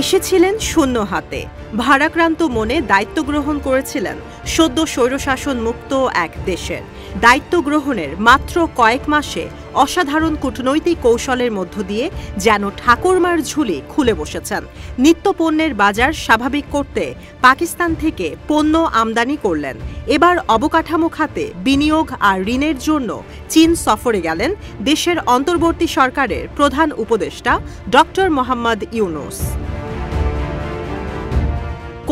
এসেছিলেন শূন্য হাতে, ভারাক্রান্ত মনে দায়িত্ব গ্রহণ করেছিলেন সদ্য স্বৈরশাসন মুক্ত এক দেশের। দায়িত্ব গ্রহণের মাত্র কয়েক মাসে অসাধারণ কূটনৈতিক কৌশলের মধ্য দিয়ে যেন ঠাকুরমার ঝুলি খুলে বসেছেন। নিত্য পণ্যের বাজার স্বাভাবিক করতে পাকিস্তান থেকে পণ্য আমদানি করলেন। এবার অবকাঠামো খাতে বিনিয়োগ আর ঋণের জন্য চীন সফরে গেলেন দেশের অন্তর্বর্তী সরকারের প্রধান উপদেষ্টা ডক্টর মোহাম্মদ ইউনূস।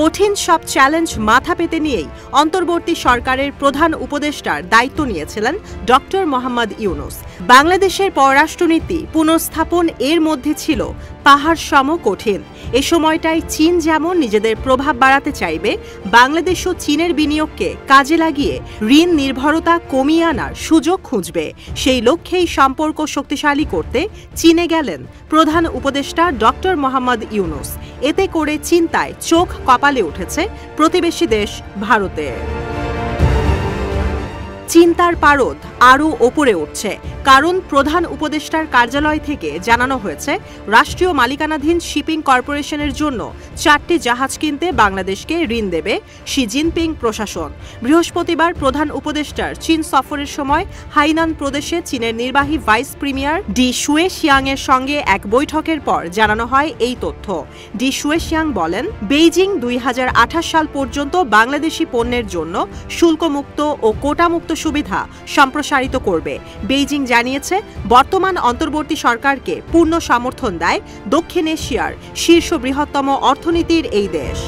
কঠিন সব চ্যালেঞ্জ মাথা পেতে নিয়েই অন্তর্বর্তী সরকারের প্রধান উপদেষ্টার দায়িত্ব নিয়েছিলেন ডক্টর মোহাম্মদ ইউনূস। বাংলাদেশের পররাষ্ট্রনীতি পুনঃস্থাপন এর মধ্যে ছিল পাহাড় সম কঠিন। এ সময়টায় চীন যেমন নিজেদের প্রভাব বাড়াতে চাইবে, বাংলাদেশও চীনের বিনিয়োগকে কাজে লাগিয়ে ঋণ নির্ভরতা কমিয়ে আনার সুযোগ খুঁজবে। সেই লক্ষ্যেই সম্পর্ক শক্তিশালী করতে চীনে গেলেন প্রধান উপদেষ্টা ডক্টর মোহাম্মদ ইউনূস। এতে করে চিন্তায় চোখ কপালে উঠেছে প্রতিবেশী দেশ ভারতের। চিন্তার পারদ আরও ওপরে উঠছে, কারণ প্রধান উপদেষ্টার কার্যালয় থেকে জানানো হয়েছে রাষ্ট্রীয় মালিকানাধীন শিপিং কর্পোরেশনের জন্য 4টি জাহাজ কিনতে বাংলাদেশকে ঋণ দেবে শি জিনপিং প্রশাসন। বৃহস্পতিবার প্রধান উপদেষ্টার চীন সফরের সময় হাইনান প্রদেশে চীনের নির্বাহী ভাইস প্রিমিয়ার ডি শুয়েশিয়াংয়ের সঙ্গে এক বৈঠকের পর জানানো হয় এই তথ্য। ডি শুয়েশিয়াং বলেন, বেইজিং 2028 সাল পর্যন্ত বাংলাদেশি পণ্যের জন্য শুল্কমুক্ত ও কোটামুক্ত সুবিধা সম্প্রসারিত করবে। বেইজিং জানিয়েছে, বর্তমান অন্তর্বর্তী সরকারকে পূর্ণ সমর্থন দেয় দক্ষিণ এশিয়ার শীর্ষ বৃহত্তম অর্থনীতির এই দেশ।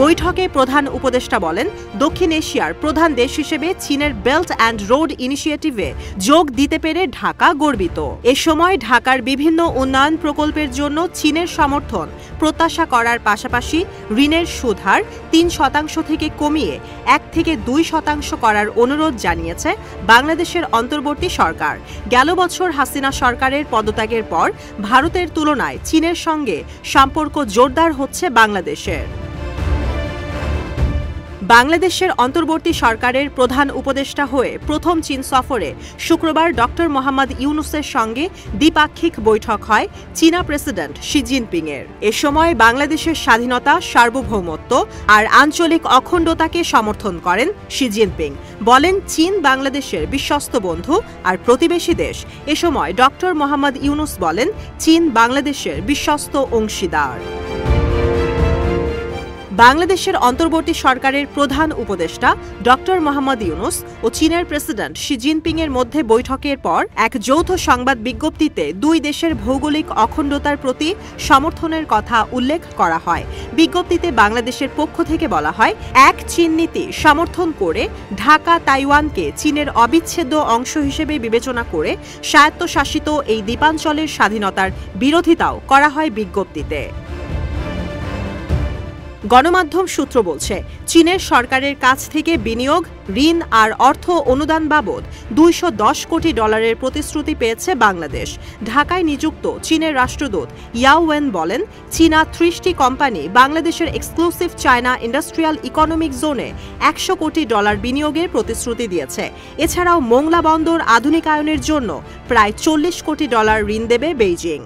বৈঠকে প্রধান উপদেষ্টা বলেন, দক্ষিণ এশিয়ার প্রধান দেশ হিসেবে চীনের বেল্ট অ্যান্ড রোড ইনিশিয়েটিভে যোগ দিতে পেরে ঢাকা গর্বিত। এ সময় ঢাকার বিভিন্ন উন্নয়ন প্রকল্পের জন্য চীনের সমর্থন প্রত্যাশা করার পাশাপাশি ঋণের সুদ হার 3% থেকে কমিয়ে 1 থেকে 2% করার অনুরোধ জানিয়েছে বাংলাদেশের অন্তর্বর্তী সরকার। গেল বছর হাসিনা সরকারের পদত্যাগের পর ভারতের তুলনায় চীনের সঙ্গে সম্পর্ক জোরদার হচ্ছে বাংলাদেশের। বাংলাদেশের অন্তর্বর্তী সরকারের প্রধান উপদেষ্টা হয়ে প্রথম চীন সফরে শুক্রবার ডক্টর মোহাম্মদ ইউনূসের সঙ্গে দ্বিপাক্ষিক বৈঠক হয় চীনা প্রেসিডেন্ট শি জিনপিংয়ের। এ সময় বাংলাদেশের স্বাধীনতা, সার্বভৌমত্ব আর আঞ্চলিক অখণ্ডতাকে সমর্থন করেন শি জিনপিং। বলেন, চীন বাংলাদেশের বিশ্বস্ত বন্ধু আর প্রতিবেশী দেশ। এ সময় ডক্টর মোহাম্মদ ইউনূস বলেন, চীন বাংলাদেশের বিশ্বস্ত অংশীদার। বাংলাদেশের অন্তর্বর্তী সরকারের প্রধান উপদেষ্টা ডক্টর মোহাম্মদ ইউনূস ও চীনের প্রেসিডেন্ট শি জিনপিংয়ের মধ্যে বৈঠকের পর এক যৌথ সংবাদ বিজ্ঞপ্তিতে দুই দেশের ভৌগোলিক অখণ্ডতার প্রতি সমর্থনের কথা উল্লেখ করা হয়। বিজ্ঞপ্তিতে বাংলাদেশের পক্ষ থেকে বলা হয়, এক চীন নীতি সমর্থন করে ঢাকা তাইওয়ানকে চীনের অবিচ্ছেদ্য অংশ হিসেবে বিবেচনা করে স্বায়ত্তশাসিত এই দ্বীপাঞ্চলের স্বাধীনতার বিরোধিতাও করা হয় বিজ্ঞপ্তিতে। গণমাধ্যম সূত্র বলছে, চীনের সরকারের কাছ থেকে বিনিয়োগ, ঋণ আর অর্থ অনুদান বাবদ $210 কোটি প্রতিশ্রুতি পেয়েছে বাংলাদেশ। ঢাকায় নিযুক্ত চীনের রাষ্ট্রদূত ইয়াও ওয়েন বলেন, চীনা 30টি কোম্পানি বাংলাদেশের এক্সক্লুসিভ চায়না ইন্ডাস্ট্রিয়াল ইকোনমিক জোনে $100 কোটি বিনিয়োগের প্রতিশ্রুতি দিয়েছে। এছাড়াও মোংলা বন্দর আধুনিকায়নের জন্য প্রায় $40 কোটি ঋণ দেবে বেইজিং।